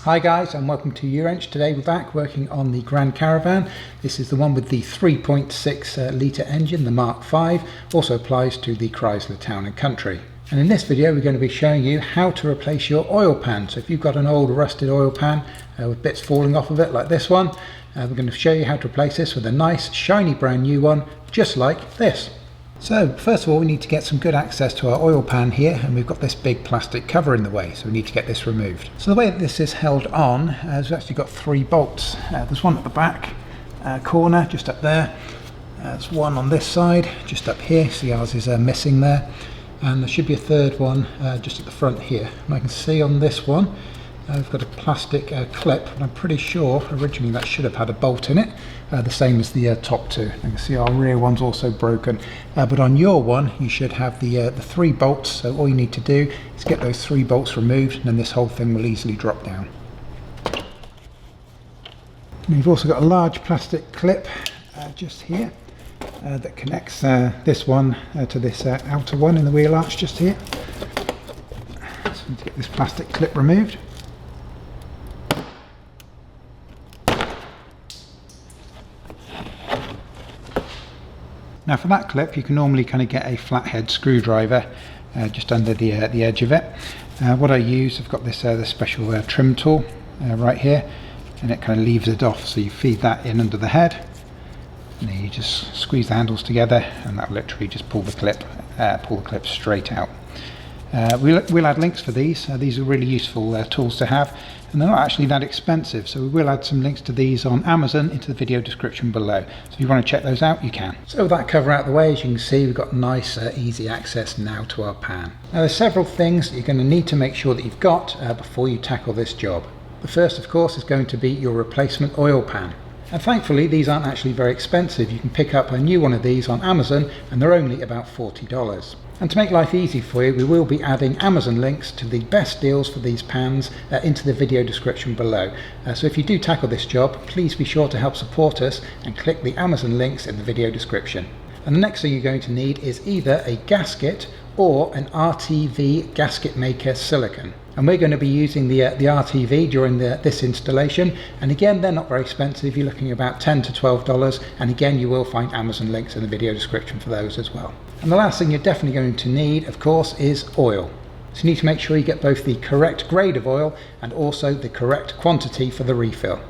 Hi guys, and welcome to Uwrench. Today we're back working on the Grand Caravan. This is the one with the 3.6 litre engine, the Mark V. Also applies to the Chrysler Town & Country. And in this video we're going to be showing you how to replace your oil pan. So if you've got an old rusted oil pan with bits falling off of it like this one, we're going to show you how to replace this with a nice shiny brand new one just like this. So first of all we need to get some good access to our oil pan here, and we've got this big plastic cover in the way, so we need to get this removed. So the way that this is held on is we've actually got 3 bolts. There's one at the back corner just up there, there's one on this side just up here, see ours is missing there, and there should be a third one just at the front here. And I can see on this one we've got a plastic clip, and I'm pretty sure originally that should have had a bolt in it, the same as the top two. You can see our rear one's also broken, but on your one you should have the 3 bolts, so all you need to do is get those 3 bolts removed, and then this whole thing will easily drop down. And you've also got a large plastic clip just here that connects this one to this outer one in the wheel arch just here. So we need to get this plastic clip removed. Now for that clip you can normally kind of get a flathead screwdriver just under the edge of it. What I use, I've got this special trim tool right here, and it kind of leaves it off, so you feed that in under the head and then you just squeeze the handles together, and that will literally just pull the clip straight out. We'll add links for these. These are really useful tools to have, and they're not actually that expensive, so we will add some links to these on Amazon into the video description below, so if you want to check those out you can. So with that cover out of the way, as you can see we've got nice easy access now to our pan. Now there's several things that you're going to need to make sure that you've got before you tackle this job. The first of course is going to be your replacement oil pan. And thankfully these aren't actually very expensive. You can pick up a new one of these on Amazon and they're only about $40. And to make life easy for you, we will be adding Amazon links to the best deals for these pans into the video description below. So if you do tackle this job, please be sure to help support us and click the Amazon links in the video description. And the next thing you're going to need is either a gasket or an RTV gasket maker silicone. And we're going to be using the RTV during this installation, and again they're not very expensive. You're looking at about $10 to $12, and again you will find Amazon links in the video description for those as well. And the last thing you're definitely going to need, of course, is oil. So you need to make sure you get both the correct grade of oil and also the correct quantity for the refill.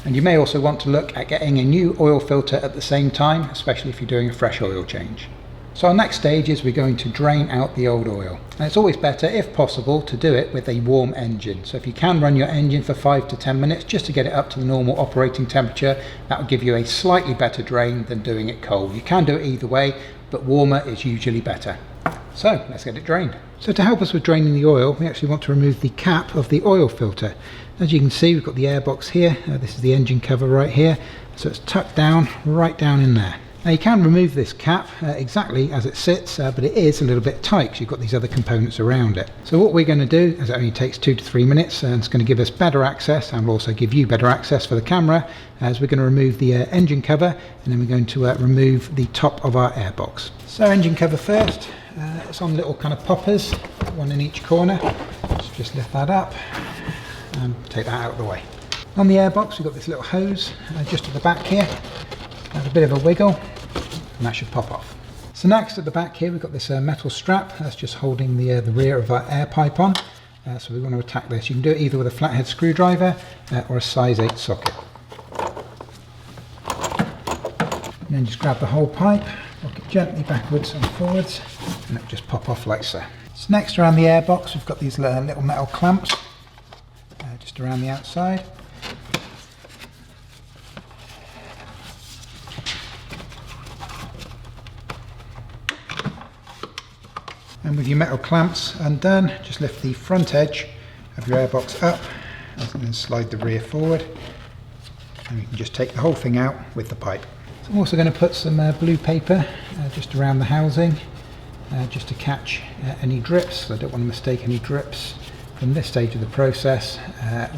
And you may also want to look at getting a new oil filter at the same time, especially if you're doing a fresh oil change. So our next stage is we're going to drain out the old oil. And it's always better, if possible, to do it with a warm engine. So if you can run your engine for 5 to 10 minutes just to get it up to the normal operating temperature, that will give you a slightly better drain than doing it cold. You can do it either way, but warmer is usually better. So let's get it drained. So to help us with draining the oil, we actually want to remove the cap of the oil filter. As you can see, we've got the air box here. This is the engine cover right here. So it's tucked down, right down in there. Now you can remove this cap exactly as it sits, but it is a little bit tight because you've got these other components around it. So what we're going to do, as it only takes 2 to 3 minutes, and it's going to give us better access and will also give you better access for the camera, as we're going to remove the engine cover, and then we're going to remove the top of our air box. So engine cover first, it's on little kind of poppers, one in each corner. So just lift that up and take that out of the way. On the air box we've got this little hose just at the back here. There's a bit of a wiggle and that should pop off. So next at the back here we've got this metal strap that's just holding the rear of our air pipe on. So we want to attack this. You can do it either with a flathead screwdriver or a size 8 socket. And then just grab the whole pipe, rock it gently backwards and forwards, and it'll just pop off like so. So next around the air box we've got these little metal clamps just around the outside. And with your metal clamps undone, just lift the front edge of your airbox up and then slide the rear forward, and you can just take the whole thing out with the pipe. So I'm also going to put some blue paper just around the housing just to catch any drips. I don't want to mistake any drips from this stage of the process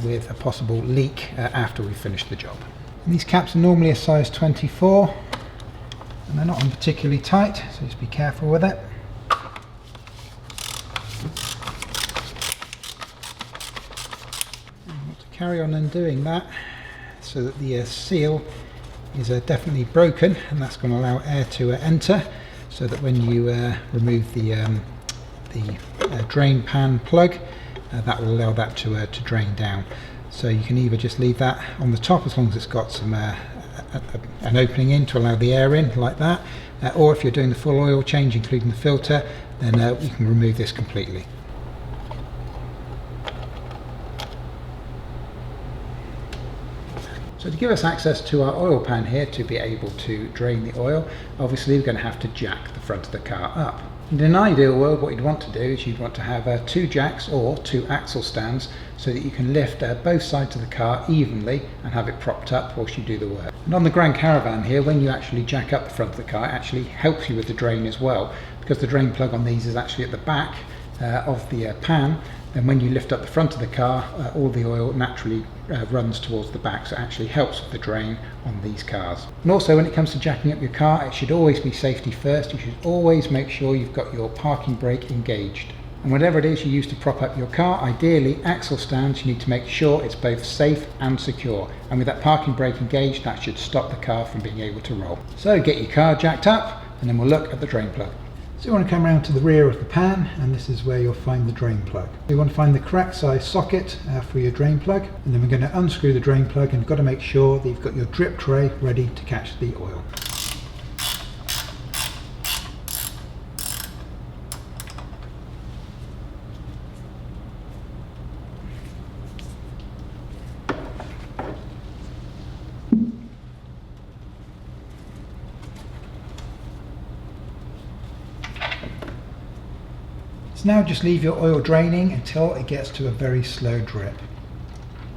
with a possible leak after we finish the job. And these caps are normally a size 24 and they're not particularly tight, so just be careful with it. carry on undoing that so that the seal is definitely broken, and that's going to allow air to enter, so that when you remove the drain pan plug, that will allow that to drain down. So you can either just leave that on the top as long as it's got some an opening in to allow the air in like that, or if you're doing the full oil change including the filter, then you can remove this completely. So to give us access to our oil pan here to be able to drain the oil, obviously we're going to have to jack the front of the car up. In an ideal world, what you'd want to do is you'd want to have 2 jacks or 2 axle stands so that you can lift both sides of the car evenly and have it propped up whilst you do the work. And on the Grand Caravan here, when you actually jack up the front of the car, it actually helps you with the drain as well, because the drain plug on these is actually at the back of the pan. Then when you lift up the front of the car, all the oil naturally runs towards the back, so it actually helps with the drain on these cars. And also, when it comes to jacking up your car, it should always be safety first. You should always make sure you've got your parking brake engaged. And whatever it is you use to prop up your car, ideally axle stands, you need to make sure it's both safe and secure. And with that parking brake engaged, that should stop the car from being able to roll. So get your car jacked up, and then we'll look at the drain plug. So you want to come around to the rear of the pan, and this is where you'll find the drain plug. You want to find the correct size socket for your drain plug, and then we're going to unscrew the drain plug, and you've got to make sure that you've got your drip tray ready to catch the oil. Now just leave your oil draining until it gets to a very slow drip.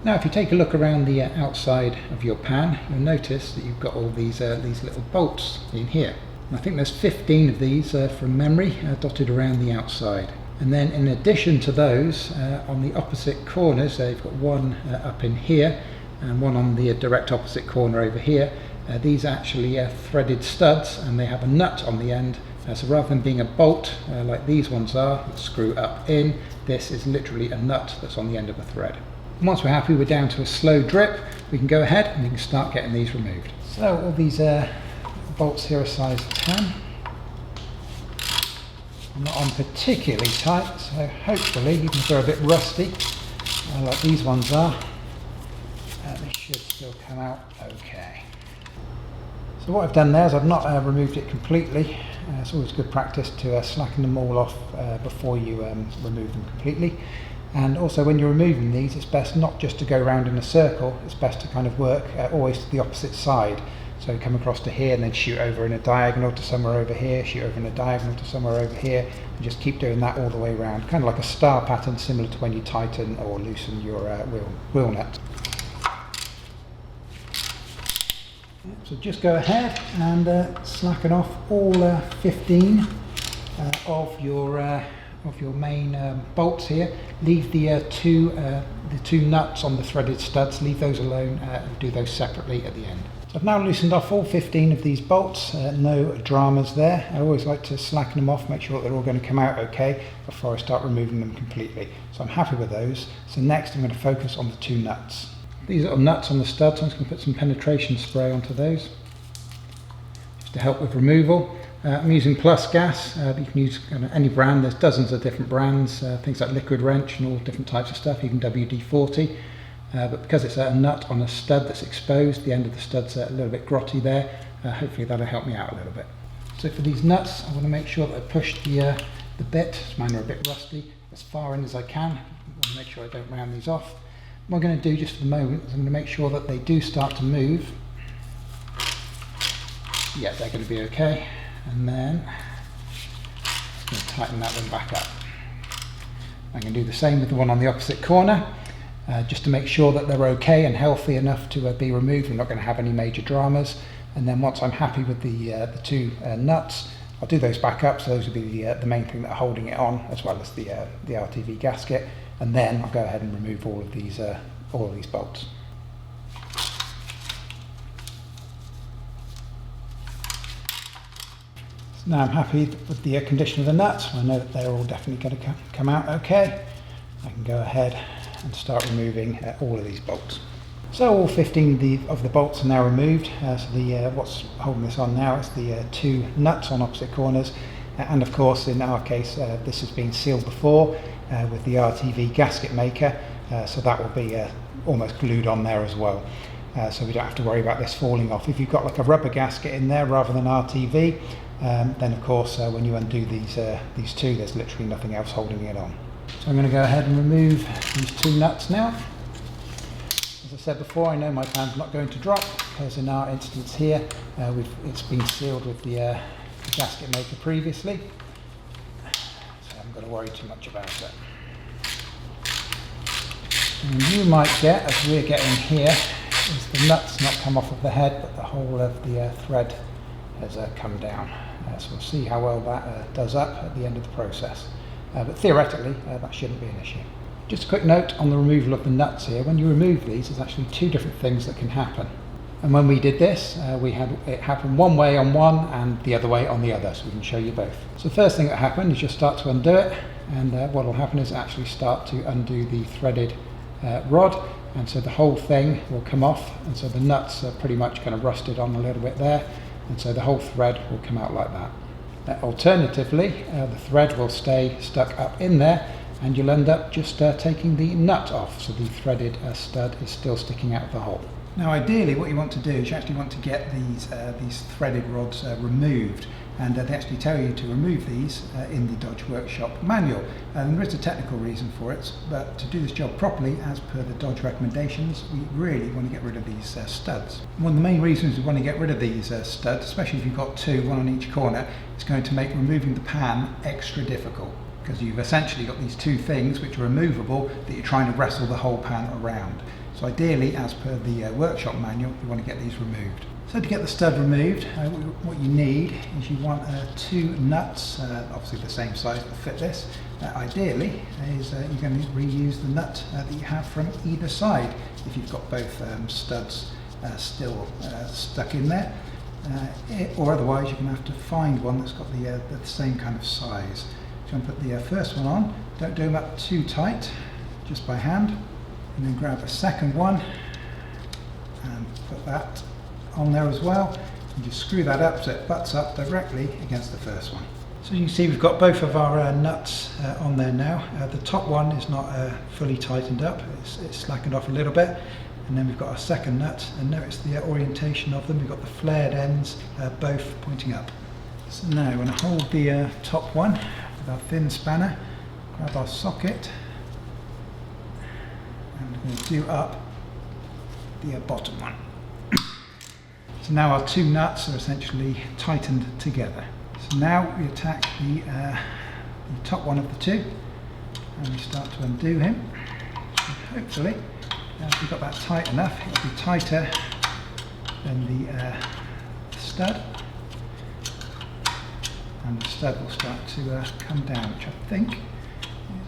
Now if you take a look around the outside of your pan, you'll notice that you've got all these little bolts in here. And I think there's 15 of these from memory dotted around the outside. And then in addition to those, on the opposite corners, you've got one up in here and one on the direct opposite corner over here. These are actually threaded studs, and they have a nut on the end. So rather than being a bolt like these ones are, that screw up in, this is literally a nut that's on the end of a thread. And once we're happy we're down to a slow drip, we can go ahead and we can start getting these removed. So all these bolts here are size 10. I'm not on particularly tight, so hopefully, even if they're a bit rusty, like these ones are, they should still come out okay. So what I've done there is I've not removed it completely. It's always good practice to slacken them all off before you remove them completely. And also when you're removing these, it's best not just to go around in a circle, it's best to kind of work always to the opposite side. So come across to here and then shoot over in a diagonal to somewhere over here, shoot over in a diagonal to somewhere over here, and just keep doing that all the way around. Kind of like a star pattern, similar to when you tighten or loosen your wheel nut. So just go ahead and slacken off all 15 of your main bolts here. Leave the two nuts on the threaded studs, leave those alone and do those separately at the end. So I've now loosened off all 15 of these bolts, no dramas there. I always like to slacken them off, make sure that they're all going to come out okay before I start removing them completely. So I'm happy with those. So next I'm going to focus on the 2 nuts. These little nuts on the studs, I'm just going to put some penetration spray onto those just to help with removal. I'm using Plus gas, but you can use any brand. There's dozens of different brands, things like Liquid Wrench and all different types of stuff, even WD-40. But because it's a nut on a stud that's exposed, the end of the stud's a little bit grotty there. Hopefully that'll help me out a little bit. So for these nuts, I want to make sure that I push the bit, mine are a bit rusty, as far in as I can. I want to make sure I don't round these off. What I'm going to do just for the moment is I'm going to make sure that they do start to move. Yeah, they're going to be okay. And then I'm going to tighten that one back up. I'm going to do the same with the one on the opposite corner, just to make sure that they're okay and healthy enough to be removed. We're not going to have any major dramas. And then once I'm happy with the 2 nuts, I'll do those back up. So those will be the main thing that are holding it on, as well as the RTV gasket. And then I'll go ahead and remove all of these bolts. So now I'm happy with the condition of the nuts. I know that they're all definitely going to come out okay. I can go ahead and start removing all of these bolts. So all 15 of the bolts are now removed. What's holding this on now is the 2 nuts on opposite corners, and of course in our case this has been sealed before with the RTV gasket maker, so that will be almost glued on there as well. So we don't have to worry about this falling off. If you've got like a rubber gasket in there rather than RTV, then of course when you undo these two, there's literally nothing else holding it on. So I'm going to go ahead and remove these 2 nuts now. As I said before, I know my pan's not going to drop because in our instance here it's been sealed with the gasket maker previously, so I haven't got to worry too much about it. And you might get, as we're getting here, is the nuts not come off of the head, but the whole of the thread has come down. So we'll see how well that does up at the end of the process. But theoretically, that shouldn't be an issue. Just a quick note on the removal of the nuts here. When you remove these, there's actually 2 different things that can happen. And when we did this, we had it happen one way on one and the other way on the other, so we can show you both. So the first thing that happened is you'll start to undo it, and what will happen is actually start to undo the threaded rod, and so the whole thing will come off, and so the nuts are pretty much kind of rusted on a little bit there, and so the whole thread will come out like that. Alternatively, the thread will stay stuck up in there, and you'll end up just taking the nut off, so the threaded stud is still sticking out of the hole. Now ideally what you want to do is you actually want to get these threaded rods removed, and they actually tell you to remove these in the Dodge Workshop manual. And there is a technical reason for it, but to do this job properly as per the Dodge recommendations, we really want to get rid of these studs. One of the main reasons we want to get rid of these studs, especially if you've got 2, one on each corner, is going to make removing the pan extra difficult, because you've essentially got these 2 things which are removable that you're trying to wrestle the whole pan around. So ideally, as per the workshop manual, you want to get these removed. So to get the stud removed, what you need is you want 2 nuts, obviously the same size that fit this. Ideally, is you're going to reuse the nut that you have from either side if you've got both studs still stuck in there. Or otherwise, you're going to have to find one that's got the same kind of size. So I'm going to put the first one on. Don't do them up too tight, just by hand. And then grab a second one and put that on there as well, and just screw that up so it butts up directly against the first one. So you can see we've got both of our nuts on there now. The top one is not fully tightened up, it's slackened off a little bit, and then we've got our second nut, and notice the orientation of them. We've got the flared ends both pointing up. So now we're going to hold the top one with our thin spanner, grab our socket, and we're going to do up the bottom one. So now our 2 nuts are essentially tightened together. So now we attack the top one of the 2, and we start to undo him. So hopefully, if we've got that tight enough, it'll be tighter than the stud, and the stud will start to come down, which I think,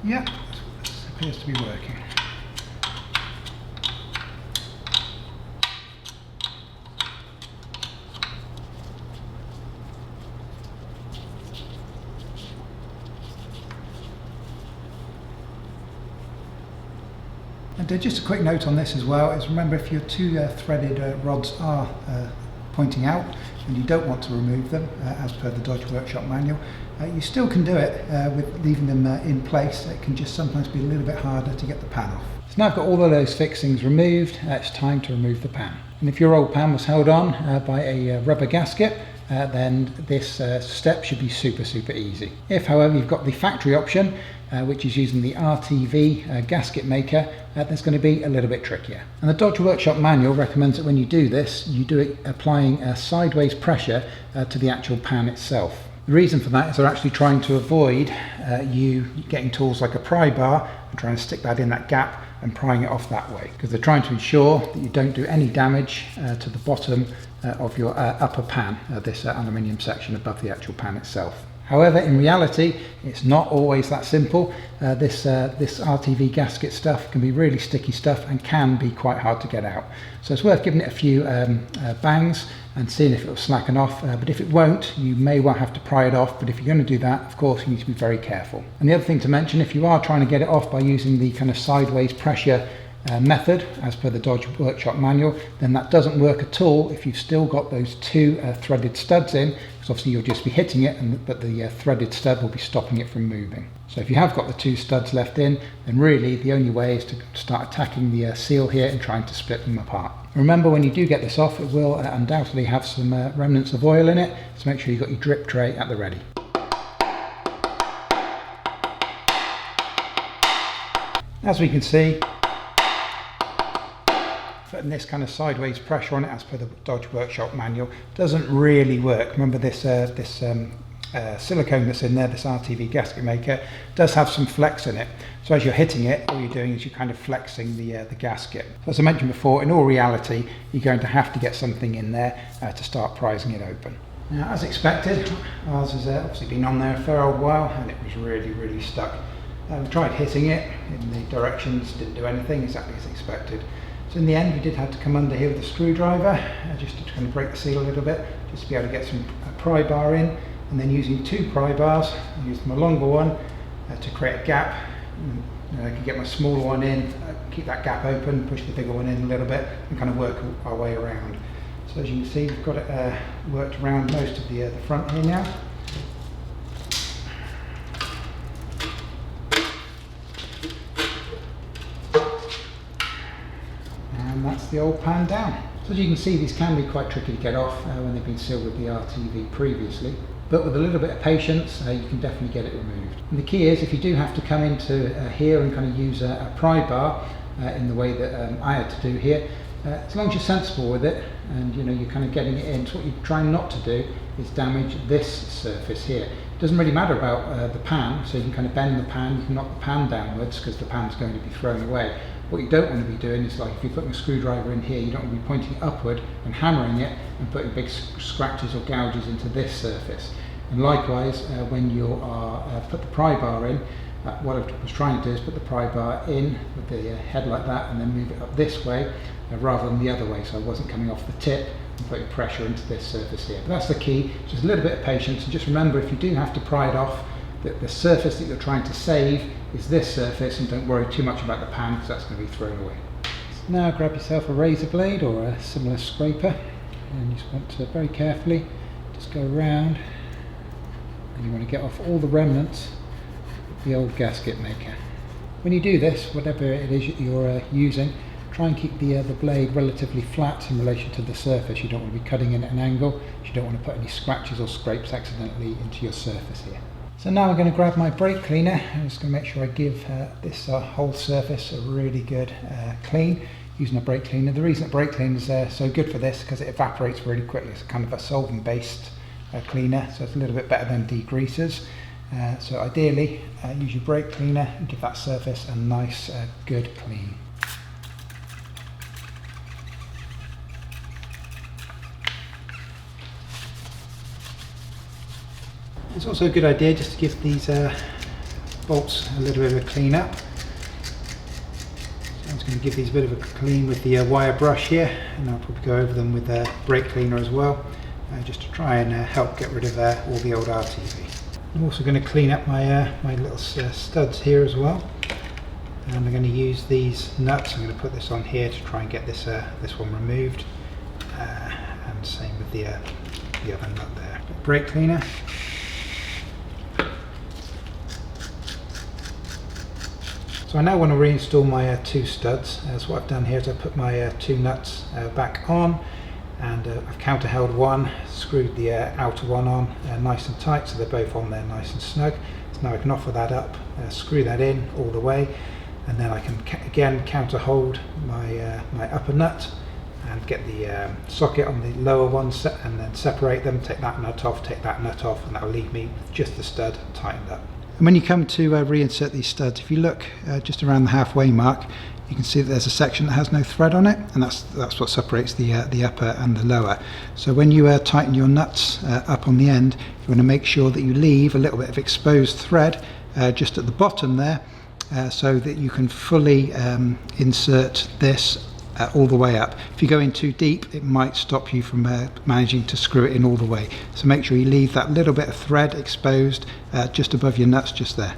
yeah, this appears to be working. And just a quick note on this as well is, remember, if your 2 threaded rods are pointing out and you don't want to remove them as per the Dodge Workshop manual, you still can do it with leaving them in place. It can just sometimes be a little bit harder to get the pan off. So now I've got all of those fixings removed, it's time to remove the pan. And if your old pan was held on by a rubber gasket, then this step should be super easy. If however you've got the factory option, which is using the RTV gasket maker, that's going to be a little bit trickier. And the Dodge Workshop manual recommends that when you do this, you do it applying sideways pressure to the actual pan itself. The reason for that is they're actually trying to avoid you getting tools like a pry bar and trying to stick that in that gap and prying it off that way, because they're trying to ensure that you don't do any damage to the bottom of your upper pan, this aluminium section above the actual pan itself. However, in reality, it's not always that simple. This RTV gasket stuff can be really sticky stuff and can be quite hard to get out. So it's worth giving it a few bangs and seeing if it will slacken off, but if it won't, you may well have to pry it off. But if you're going to do that, of course, you need to be very careful. And the other thing to mention, if you are trying to get it off by using the kind of sideways pressure method as per the Dodge Workshop manual, then that doesn't work at all if you've still got those two threaded studs in, because obviously you'll just be hitting it, but the threaded stud will be stopping it from moving. So if you have got the two studs left in, then really the only way is to start attacking the seal here and trying to split them apart. Remember, when you do get this off, it will undoubtedly have some remnants of oil in it, so make sure you've got your drip tray at the ready. As we can see, putting this kind of sideways pressure on it as per the Dodge Workshop manual doesn't really work. Remember, this silicone that's in there, this RTV gasket maker, does have some flex in it. So as you're hitting it, all you're doing is you're kind of flexing the gasket. So as I mentioned before, in all reality, you're going to have to get something in there to start prising it open. Now, as expected, ours has obviously been on there a fair old while, and it was really stuck. We tried hitting it in the directions, didn't do anything, exactly as expected. So in the end, we did have to come under here with a screwdriver, just to kind of break the seal a little bit, just to be able to get some pry bar in, and then using two pry bars, I used my longer one to create a gap. I can get my smaller one in, keep that gap open, push the bigger one in a little bit, and kind of work our way around. So as you can see, we've got it worked around most of the front here now. And that's the old pan down. So as you can see, these can be quite tricky to get off when they've been sealed with the RTV previously. But with a little bit of patience, you can definitely get it removed. And the key is, if you do have to come into here and kind of use a pry bar in the way that I had to do here, as long as you're sensible with it and you're kind of getting it in, so what you're trying not to do is damage this surface here. It doesn't really matter about the pan, so you can kind of bend the pan, you can knock the pan downwards because the pan's going to be thrown away. What you don't want to be doing is, like, if you're putting a screwdriver in here, you don't want to be pointing it upward and hammering it and putting big scratches or gouges into this surface. And likewise, when you are put the pry bar in, what I was trying to do is put the pry bar in with the head like that and then move it up this way rather than the other way, so I wasn't coming off the tip and putting pressure into this surface here. But that's the key, just a little bit of patience, and just remember, if you do have to pry it off, that the surface that you're trying to save is this surface, and don't worry too much about the pan because that's going to be thrown away. So now grab yourself a razor blade or a similar scraper, and you just want to very carefully just go around, and you want to get off all the remnants of the old gasket maker. When you do this, whatever it is you're using, try and keep the blade relatively flat in relation to the surface. You don't want to be cutting in at an angle, you don't want to put any scratches or scrapes accidentally into your surface here. So now I'm going to grab my brake cleaner. I'm just going to make sure I give this whole surface a really good clean using a brake cleaner. The reason that brake cleaner is so good for this is because it evaporates really quickly. It's kind of a solvent based cleaner, so it's a little bit better than degreasers. So ideally use your brake cleaner and give that surface a nice good clean. It's also a good idea just to give these bolts a little bit of a clean up. So I'm just going to give these a bit of a clean with the wire brush here, and I'll probably go over them with a brake cleaner as well, just to try and help get rid of all the old RTV. I'm also going to clean up my my little studs here as well, and I'm going to use these nuts. I'm going to put this on here to try and get this this one removed, and same with the other nut there. Brake cleaner. So I now want to reinstall my two studs. So what I've done here is I've put my two nuts back on, and I've counter held one, screwed the outer one on nice and tight, so they're both on there nice and snug. So now I can offer that up, screw that in all the way, and then I can again counter hold my my upper nut and get the socket on the lower one and then separate them, take that nut off, take that nut off, and that will leave me with just the stud tightened up. And when you come to reinsert these studs, if you look just around the halfway mark, you can see that there's a section that has no thread on it, and that's what separates the upper and the lower. So when you tighten your nuts up on the end, you want to make sure that you leave a little bit of exposed thread just at the bottom there, so that you can fully insert this all the way up. If you go in too deep, it might stop you from managing to screw it in all the way. So make sure you leave that little bit of thread exposed just above your nuts, just there.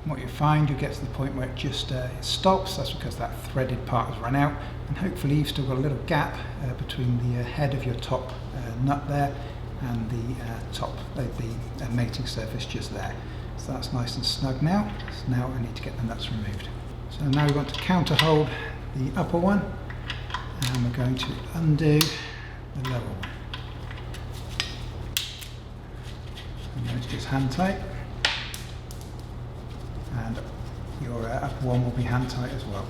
What you find, you get to the point where it just stops. That's because that threaded part has run out, and hopefully you've still got a little gap between the head of your top nut there and the top the mating surface just there. So that's nice and snug now. So now I need to get the nuts removed. So now we want to counter hold the upper one, and we're going to undo the lower one. And then it's just hand tight. And your upper one will be hand tight as well.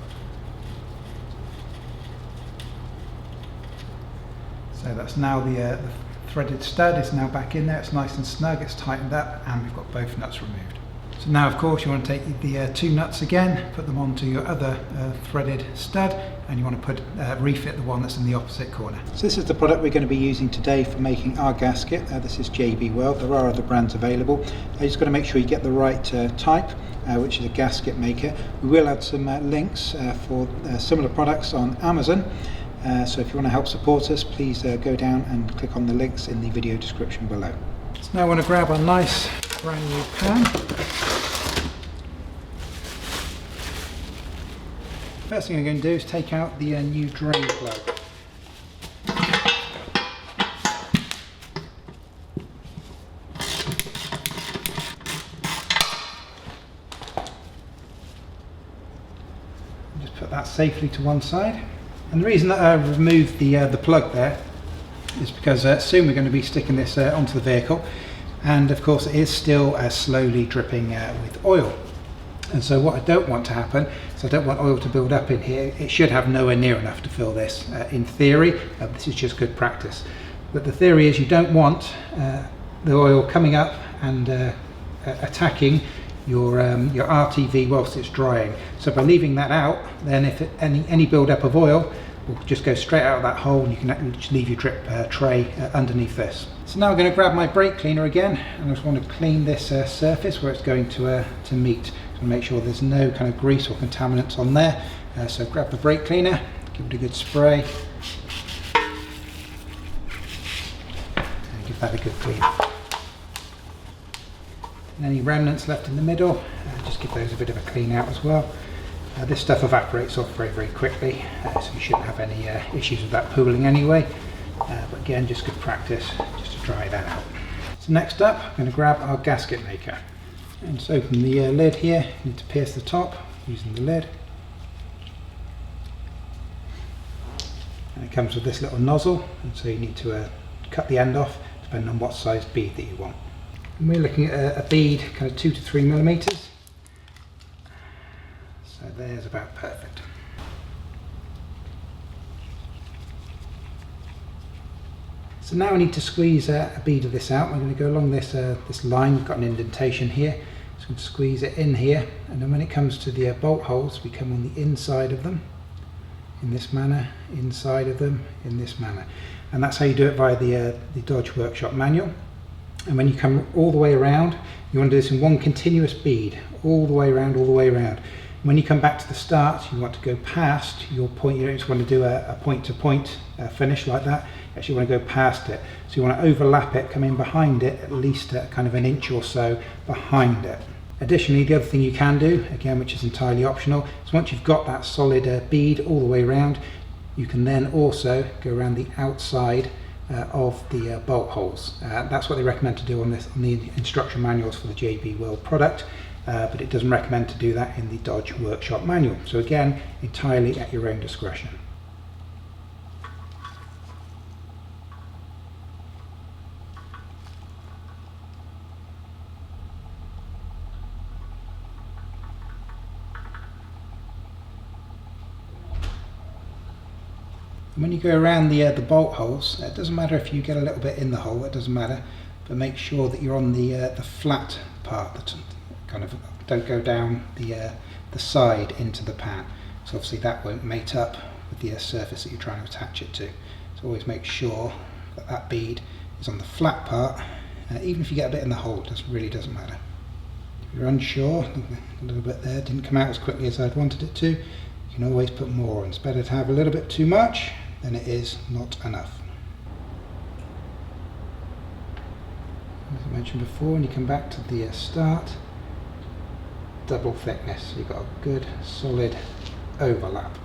So that's now the threaded stud is now back in there. It's nice and snug, it's tightened up, and we've got both nuts removed. So now of course you want to take the two nuts again, put them onto your other threaded stud, and you want to refit the one that's in the opposite corner. So this is the product we're going to be using today for making our gasket. This is JB Weld. There are other brands available. You just got to make sure you get the right type, which is a gasket maker. We will add some links for similar products on Amazon. So if you want to help support us, please go down and click on the links in the video description below. So now I want to grab a nice brand new pan. First thing I'm going to do is take out the new drain plug. Just put that safely to one side. And the reason that I removed the plug there is because soon we're going to be sticking this onto the vehicle, and of course it is still slowly dripping with oil. And so what I don't want to happen is I don't want oil to build up in here. It should have nowhere near enough to fill this in theory. This is just good practice. But the theory is you don't want the oil coming up and attacking your RTV whilst it's drying. So by leaving that out, then if any build up of oil will just go straight out of that hole, and you can just leave your drip tray underneath this. So now I'm going to grab my brake cleaner again, and I just want to clean this surface where it's going to meet. So make sure there's no kind of grease or contaminants on there. So grab the brake cleaner, give it a good spray, and give that a good clean. And any remnants left in the middle, just give those a bit of a clean out as well. This stuff evaporates off very, very quickly, so you shouldn't have any issues with that pooling anyway. But again, just good practice just to dry that out. So next up, I'm going to grab our gasket maker. And just open the lid here. You need to pierce the top using the lid. And it comes with this little nozzle, and so you need to cut the end off depending on what size bead that you want. And we're looking at a bead kind of 2 to 3 millimeters. So there's about perfect. So now I need to squeeze a bead of this out. I'm going to go along this line. We've got an indentation here. So I'm going to squeeze it in here, and then when it comes to the bolt holes, we come on the inside of them in this manner, inside of them in this manner. And that's how you do it via the Dodge Workshop manual. And when you come all the way around, you want to do this in one continuous bead, all the way around, all the way around. When you come back to the start, you want to go past your point. You don't just want to do a point-to-point finish like that. You actually want to go past it. So you want to overlap it, come in behind it, at least kind of an inch or so behind it. Additionally, the other thing you can do, again, which is entirely optional, is once you've got that solid bead all the way around, you can then also go around the outside of the bolt holes. That's what they recommend to do on the instruction manuals for the JB Weld product, but it doesn't recommend to do that in the Dodge Workshop manual. So again, entirely at your own discretion. When you go around the bolt holes, it doesn't matter if you get a little bit in the hole, it doesn't matter, but make sure that you're on the flat part, that kind of don't go down the side into the pan. So obviously that won't mate up with the surface that you're trying to attach it to. So always make sure that that bead is on the flat part, even if you get a bit in the hole, it really doesn't matter. If you're unsure, a little bit there didn't come out as quickly as I'd wanted it to, you can always put more on. It's better to have a little bit too much than it is not enough. As I mentioned before, when you come back to the start, double thickness, so you've got a good solid overlap.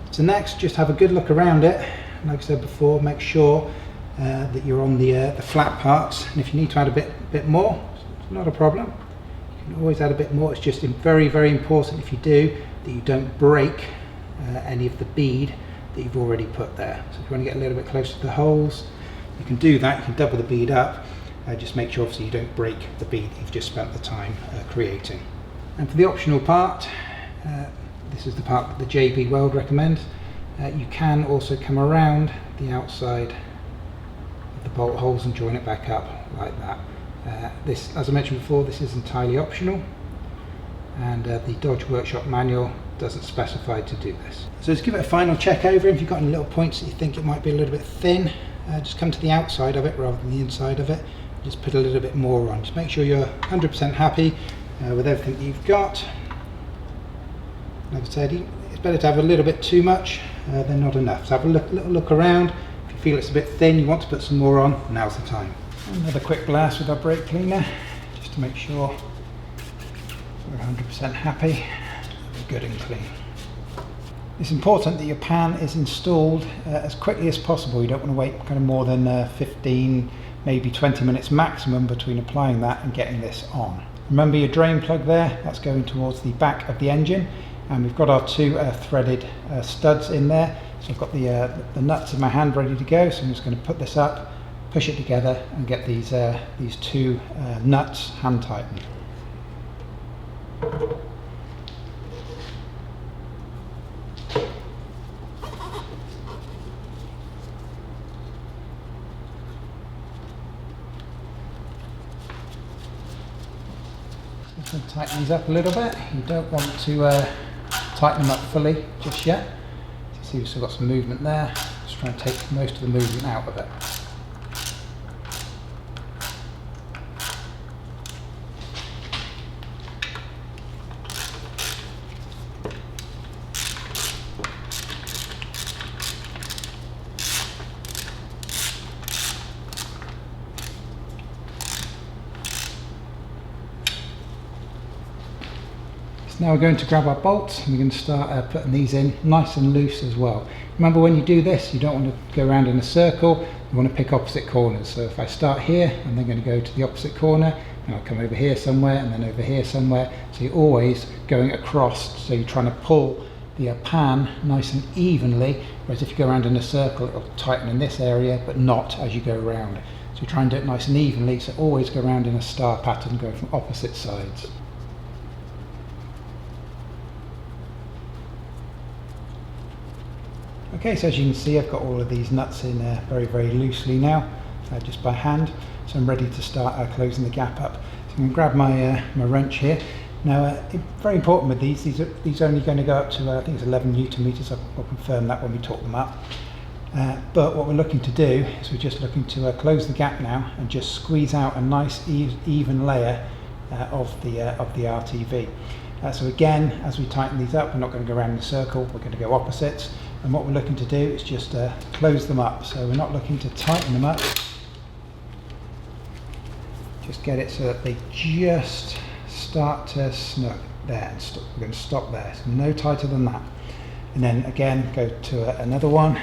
So next, just have a good look around it. Like I said before, make sure that you're on the flat parts, and if you need to add a bit more, it's not a problem. You can always add a bit more. It's just very, very important, if you do, that you don't break any of the bead that you've already put there. So if you want to get a little bit closer to the holes, you can do that. You can double the bead up. Just make sure obviously you don't break the bead that you've just spent the time creating. And for the optional part, this is the part that the JB Weld recommends. You can also come around the outside of the bolt holes and join it back up like that. This, as I mentioned before, this is entirely optional, and the Dodge Workshop manual doesn't specify to do this. So let's give it a final check over. If you've got any little points that you think it might be a little bit thin, just come to the outside of it rather than the inside of it. Just put a little bit more on. Just make sure you're 100% happy with everything that you've got. Like I said, it's better to have a little bit too much than not enough. So have a little look around. If you feel it's a bit thin, you want to put some more on, now's the time. Another quick blast with our brake cleaner, just to make sure we're 100% happy, good and clean. It's important that your pan is installed as quickly as possible. You don't want to wait kind of more than 15, maybe 20 minutes maximum between applying that and getting this on. Remember your drain plug there, that's going towards the back of the engine, and we've got our two threaded studs in there. So I've got the nuts in my hand ready to go, so I'm just going to put this up, push it together and get these two nuts hand tightened. Tighten these up a little bit. You don't want to tighten them up fully just yet. So see, we've still got some movement there. Just trying to take most of the movement out of it. Now we're going to grab our bolts and we're going to start putting these in nice and loose as well. Remember, when you do this, you don't want to go around in a circle, you want to pick opposite corners. So if I start here, I'm then going to go to the opposite corner, and I'll come over here somewhere and then over here somewhere. So you're always going across, so you're trying to pull the pan nice and evenly, whereas if you go around in a circle, it'll tighten in this area, but not as you go around. So you try and do it nice and evenly, so always go around in a star pattern, go from opposite sides. Okay, so as you can see, I've got all of these nuts in very, very loosely now, just by hand. So I'm ready to start closing the gap up. So I'm going to grab my wrench here. Now, very important with these are only going to go up to, I think it's 11 Newton meters. I'll confirm that when we talk them up. But what we're looking to do is we're just looking to close the gap now and just squeeze out a nice even layer of the RTV. So again, as we tighten these up, we're not going to go around in a circle, we're going to go opposites. And what we're looking to do is just close them up. So we're not looking to tighten them up. Just get it so that they just start to snug there. And we're going to stop there. So no tighter than that. And then again, go to another one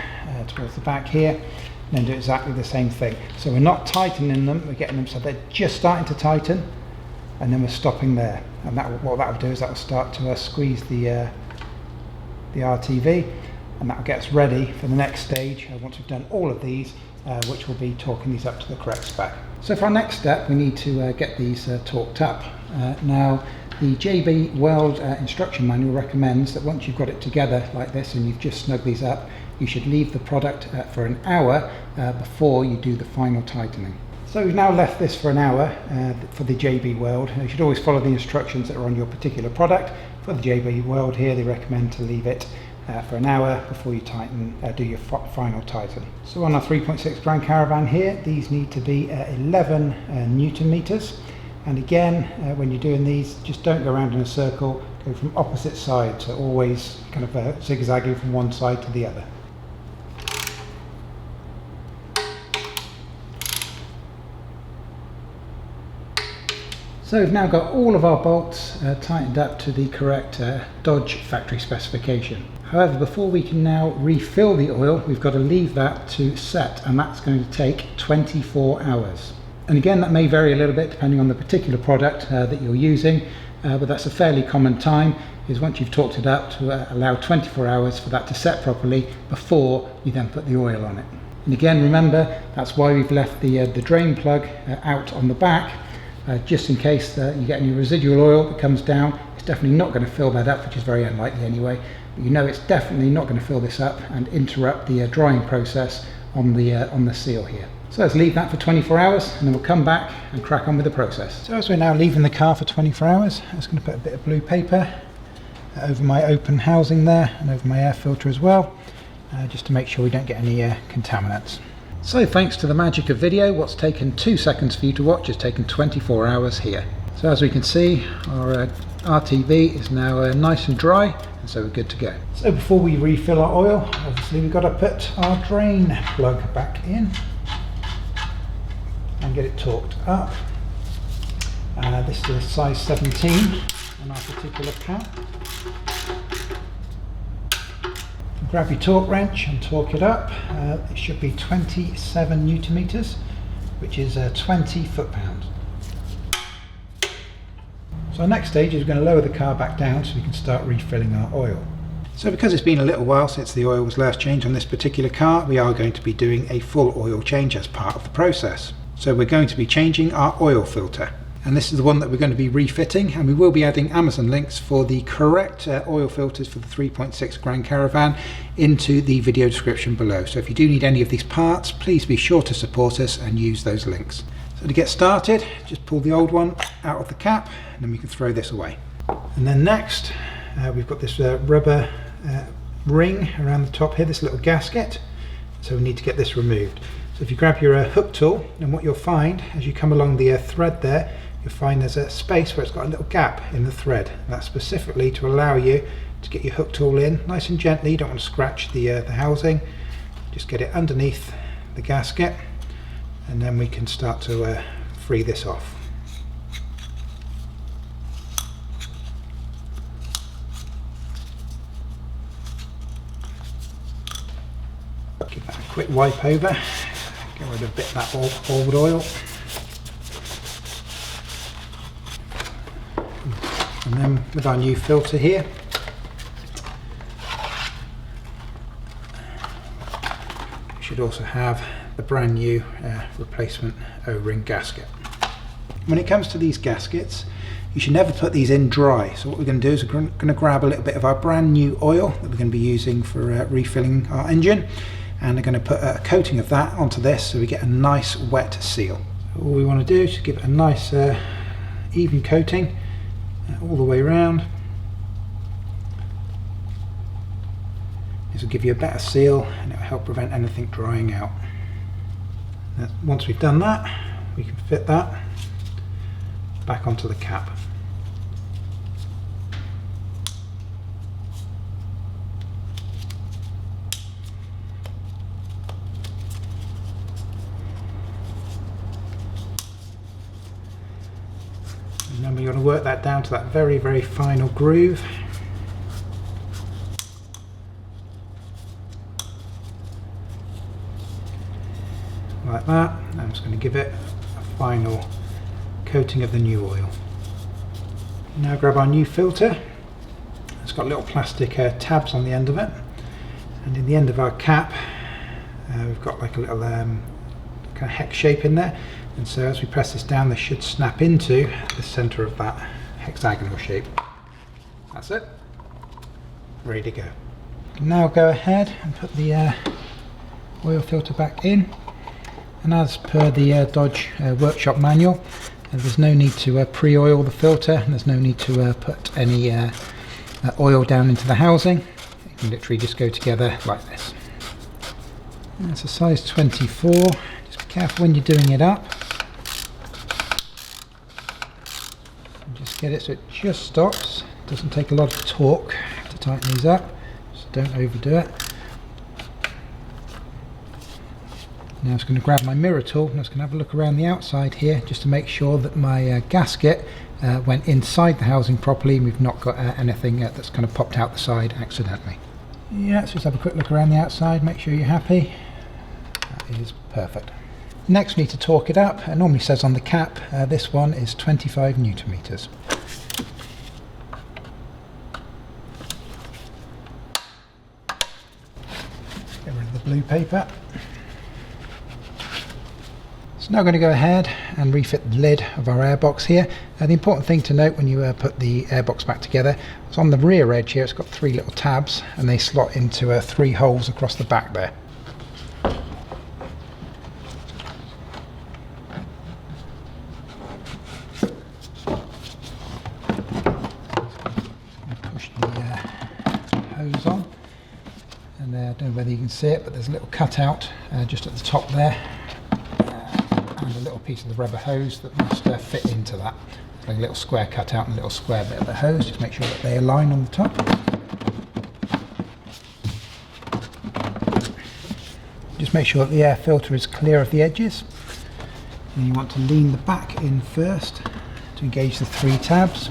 towards the back here. And then do exactly the same thing. So we're not tightening them. We're getting them so they're just starting to tighten. And then we're stopping there. And what that will do is that will start to squeeze the RTV. And that will get us ready for the next stage once we've done all of these, which will be torquing these up to the correct spec. So for our next step, we need to get these torqued up. Now, the JB Weld instruction manual recommends that once you've got it together like this and you've just snugged these up, you should leave the product for an hour before you do the final tightening. So we've now left this for an hour for the JB Weld. You should always follow the instructions that are on your particular product. For the JB Weld here, they recommend to leave it for an hour before you do your final tighten. So on our 3.6 Grand Caravan here, these need to be 11 Newton meters. And again, when you're doing these, just don't go around in a circle, go from opposite sides, so always kind of zigzagging from one side to the other. So we've now got all of our bolts tightened up to the correct Dodge factory specification. However, before we can now refill the oil, we've got to leave that to set, and that's going to take 24 hours. And again, that may vary a little bit depending on the particular product that you're using, but that's a fairly common time, is once you've torqued it up to allow 24 hours for that to set properly before you then put the oil on it. And again, remember, that's why we've left the drain plug out on the back. Just in case you get any residual oil that comes down. It's definitely not going to fill that up, which is very unlikely anyway. But you know it's definitely not going to fill this up and interrupt the drying process on the seal here. So let's leave that for 24 hours and then we'll come back and crack on with the process. So as we're now leaving the car for 24 hours, I'm just going to put a bit of blue paper over my open housing there and over my air filter as well, just to make sure we don't get any contaminants. So thanks to the magic of video, what's taken 2 seconds for you to watch has taken 24 hours here. So as we can see, our RTV is now nice and dry, and so we're good to go. So before we refill our oil, obviously we've got to put our drain plug back in and get it torqued up. This is a size 17 on our particular cap. Grab your torque wrench and torque it up. It should be 27 Newton meters, which is 20 foot-pounds. So our next stage is we're going to lower the car back down so we can start refilling our oil. So because it's been a little while since the oil was last changed on this particular car, we are going to be doing a full oil change as part of the process. So we're going to be changing our oil filter. And this is the one that we're going to be refitting, and we will be adding Amazon links for the correct oil filters for the 3.6 Grand Caravan into the video description below. So if you do need any of these parts, please be sure to support us and use those links. So to get started, just pull the old one out of the cap and then we can throw this away. And then next, we've got this rubber ring around the top here, this little gasket. So we need to get this removed. So if you grab your hook tool, and what you'll find as you come along the thread there, you'll find there's a space where it's got a little gap in the thread. And that's specifically to allow you to get your hook tool in nice and gently. You don't want to scratch the housing. Just get it underneath the gasket, and then we can start to free this off. Give that a quick wipe over. Get rid of a bit of that old oil. And then with our new filter here, we should also have the brand new replacement O-ring gasket. When it comes to these gaskets, you should never put these in dry. So what we're going to do is we're going to grab a little bit of our brand new oil that we're going to be using for refilling our engine, and we're going to put a coating of that onto this so we get a nice wet seal. So all we want to do is give it a nice even coating all the way around. This will give you a better seal and it will help prevent anything drying out. Now, once we've done that, we can fit that back onto the cap. Remember, you want to work that down to that very, very final groove. Like that. I'm just going to give it a final coating of the new oil. Now grab our new filter. It's got little plastic tabs on the end of it, and in the end of our cap we've got like a little kind of hex shape in there. And so as we press this down, this should snap into the center of that hexagonal shape. That's it. Ready to go. Now go ahead and put the oil filter back in. And as per the Dodge workshop manual, there's no need to pre-oil the filter, and there's no need to put any oil down into the housing. It can literally just go together like this. And it's a size 24. Just be careful when you're doing it up. And just get it so it just stops. It doesn't take a lot of torque to tighten these up, so don't overdo it. Now I'm just going to grab my mirror tool and I'm just going to have a look around the outside here just to make sure that my gasket went inside the housing properly and we've not got anything that's kind of popped out the side accidentally. Yeah, let's just have a quick look around the outside, make sure you're happy. That is perfect. Next we need to torque it up. It normally says on the cap this one is 25 Newton meters. Get rid of the blue paper. So now I'm going to go ahead and refit the lid of our airbox here. The important thing to note when you put the airbox back together is on the rear edge here it's got 3 little tabs and they slot into 3 holes across the back there. Push the hose on, and I don't know whether you can see it, but there's a little cutout just at the top there. And a little piece of the rubber hose that must fit into that. Like a little square cutout and a little square bit of the hose. Just make sure that they align on the top. Just make sure that the air filter is clear of the edges. And you want to lean the back in first to engage the 3 tabs.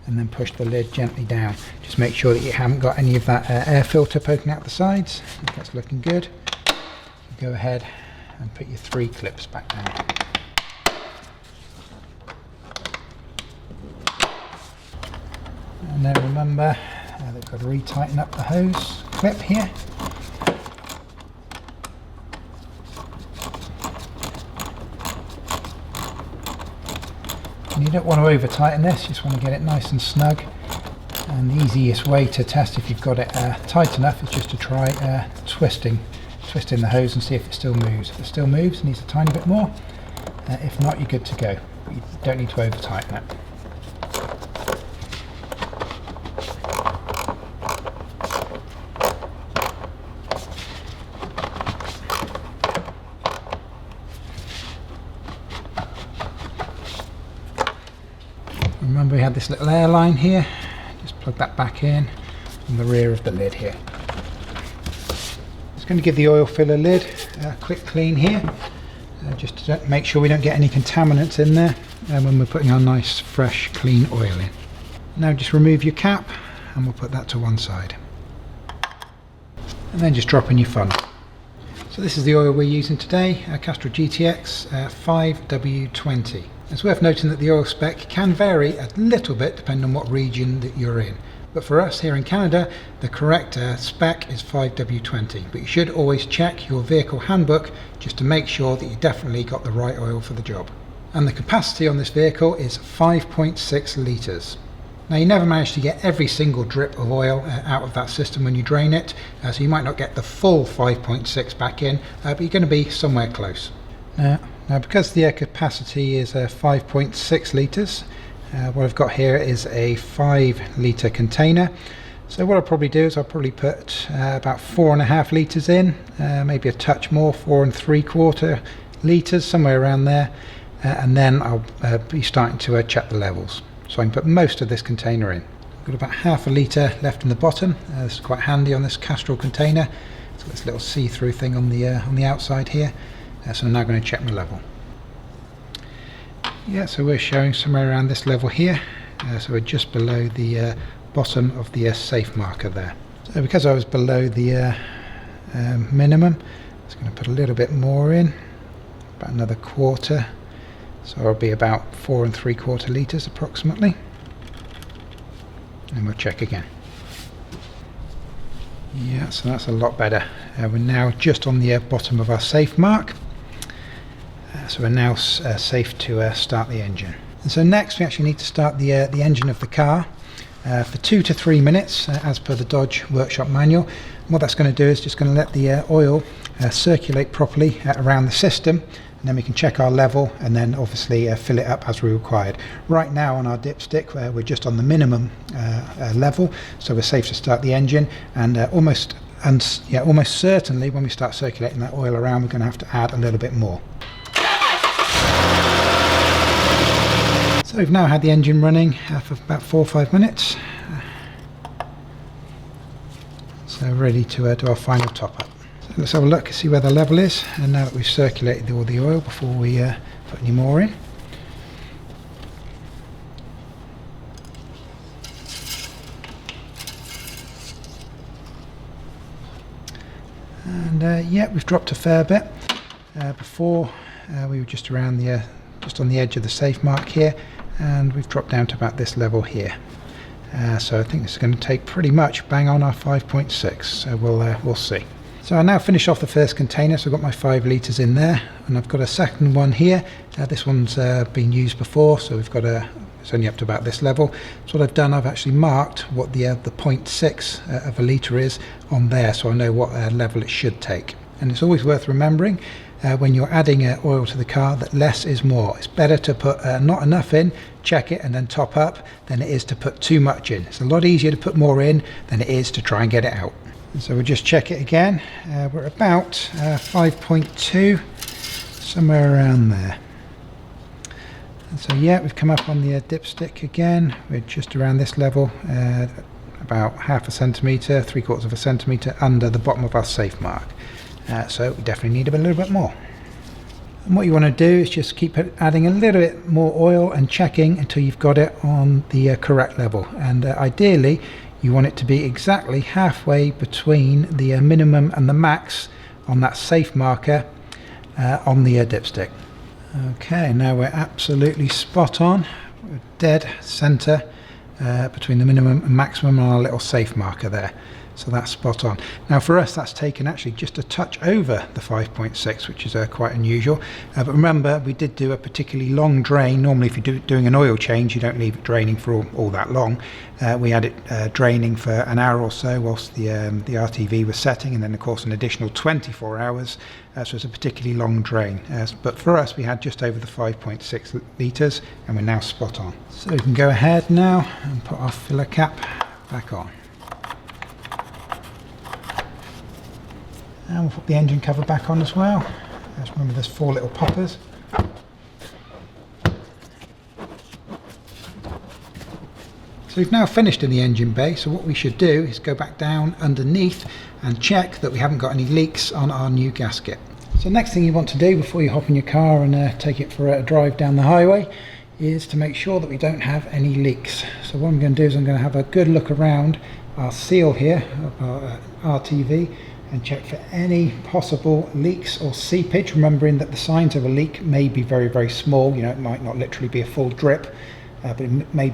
And then push the lid gently down. Just make sure that you haven't got any of that air filter poking out the sides. If that's looking good, go ahead and put your 3 clips back down. And then remember they've got to re-tighten up the hose clip here. And you don't want to over tighten this, you just want to get it nice and snug. And the easiest way to test if you've got it tight enough is just to try twisting the hose and see if it still moves. If it still moves, it needs a tiny bit more. If not, you're good to go. But you don't need to over tighten it. Remember we had this little air line here. Just plug that back in on the rear of the lid here. Going to give the oil filler lid a quick clean here, just to make sure we don't get any contaminants in there when we're putting our nice fresh clean oil in. Now just remove your cap and we'll put that to one side, and then just drop in your funnel. So this is the oil we're using today, Castrol GTX 5W20. It's worth noting that the oil spec can vary a little bit depending on what region that you're in. But for us here in Canada, the correct spec is 5W20. But you should always check your vehicle handbook just to make sure that you definitely got the right oil for the job. And the capacity on this vehicle is 5.6 litres. Now you never manage to get every single drip of oil out of that system when you drain it, so you might not get the full 5.6 back in, but you're going to be somewhere close. Now because the capacity is 5.6 litres, what I've got here is a 5 litre container. So what I'll probably do is I'll probably put about 4.5 litres in, maybe a touch more, 4 3/4 litres, somewhere around there, and then I'll be starting to check the levels. So I can put most of this container in. I've got about half a litre left in the bottom. This is quite handy on this Castrol container. It's got this little see-through thing on the outside here. So I'm now going to check my level. Yeah, so we're showing somewhere around this level here, so we're just below the bottom of the safe marker there. So because I was below the minimum, I'm just going to put a little bit more in, about another 1/4, so I'll be about 4 3/4 litres approximately, and we'll check again. Yeah, so that's a lot better. We're now just on the bottom of our safe mark. So we're now safe to start the engine. And so next we actually need to start the engine of the car for 2 to 3 minutes as per the Dodge workshop manual. And what that's going to do is just going to let the oil circulate properly around the system, and then we can check our level and then obviously fill it up as we required. Right now on our dipstick we're just on the minimum level, so we're safe to start the engine, and almost certainly when we start circulating that oil around we're going to have to add a little bit more. So we've now had the engine running for about 4 or 5 minutes, so ready to do our final top up. So let's have a look and see where the level is, and now that we've circulated all the oil before we put any more in. And yeah, we've dropped a fair bit. Before we were just around the just on the edge of the safe mark here, and we've dropped down to about this level here. So I think this is going to take pretty much bang on our 5.6, so we'll see. So I now finish off the first container, so I've got my 5 litres in there, and I've got a second one here. This one's been used before, so we've got it's only up to about this level. So what I've done, I've actually marked what the 0.6 of a litre is on there, so I know what level it should take. And it's always worth remembering when you're adding oil to the car that less is more. It's better to put not enough in, check it and then top up, than it is to put too much in. It's a lot easier to put more in than it is to try and get it out. And so we'll just check it again. We're about 5.2, somewhere around there. And so yeah, we've come up on the dipstick again. We're just around this level, about 0.5 centimetre, 3/4 centimetre under the bottom of our safe mark. So we definitely need a little bit more. And what you want to do is just keep adding a little bit more oil and checking until you've got it on the correct level. And ideally you want it to be exactly halfway between the minimum and the max on that safe marker on the dipstick. Okay, now we're absolutely spot on. We're dead centre between the minimum and maximum on our little safe marker there. So that's spot on. Now for us that's taken actually just a touch over the 5.6, which is quite unusual. But remember, we did do a particularly long drain. Normally if you're doing an oil change you don't leave it draining for all that long. We had it draining for an hour or so whilst the RTV was setting, and then of course an additional 24 hours. So it's a particularly long drain. But for us we had just over the 5.6 litres, and we're now spot on. So we can go ahead now and put our filler cap back on. And we'll put the engine cover back on as well. Just remember there's 4 little poppers. So we've now finished in the engine bay, so what we should do is go back down underneath and check that we haven't got any leaks on our new gasket. So next thing you want to do before you hop in your car and take it for a drive down the highway is to make sure that we don't have any leaks. So what I'm going to do is I'm going to have a good look around our seal here of our RTV and check for any possible leaks or seepage, remembering that the signs of a leak may be very, very small. You know, it might not literally be a full drip, but it may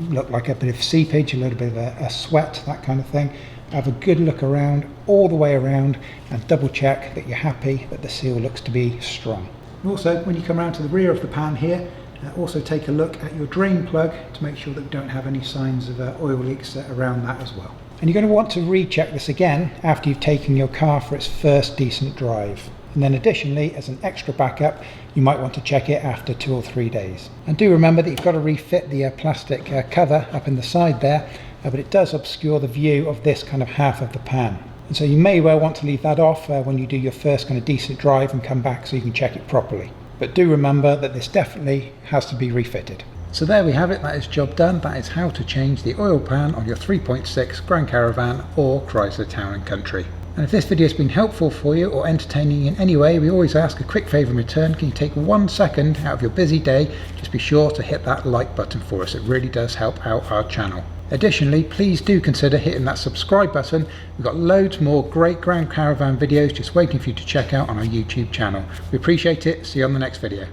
look like a bit of seepage, a little bit of a sweat, that kind of thing. Have a good look around, all the way around, and double check that you're happy that the seal looks to be strong. And also, when you come around to the rear of the pan here, also take a look at your drain plug to make sure that we don't have any signs of oil leaks around that as well. And you're going to want to recheck this again after you've taken your car for its first decent drive. And then additionally, as an extra backup, you might want to check it after 2 or 3 days. And do remember that you've got to refit the plastic cover up in the side there, but it does obscure the view of this kind of half of the pan. And so you may well want to leave that off when you do your first kind of decent drive and come back so you can check it properly. But do remember that this definitely has to be refitted. So there we have it, that is job done. That is how to change the oil pan on your 3.6 Grand Caravan or Chrysler Town & Country. And if this video has been helpful for you or entertaining in any way, we always ask a quick favour in return. Can you take 1 second out of your busy day? Just be sure to hit that like button for us. It really does help out our channel. Additionally, please do consider hitting that subscribe button. We've got loads more great Grand Caravan videos just waiting for you to check out on our YouTube channel. We appreciate it. See you on the next video.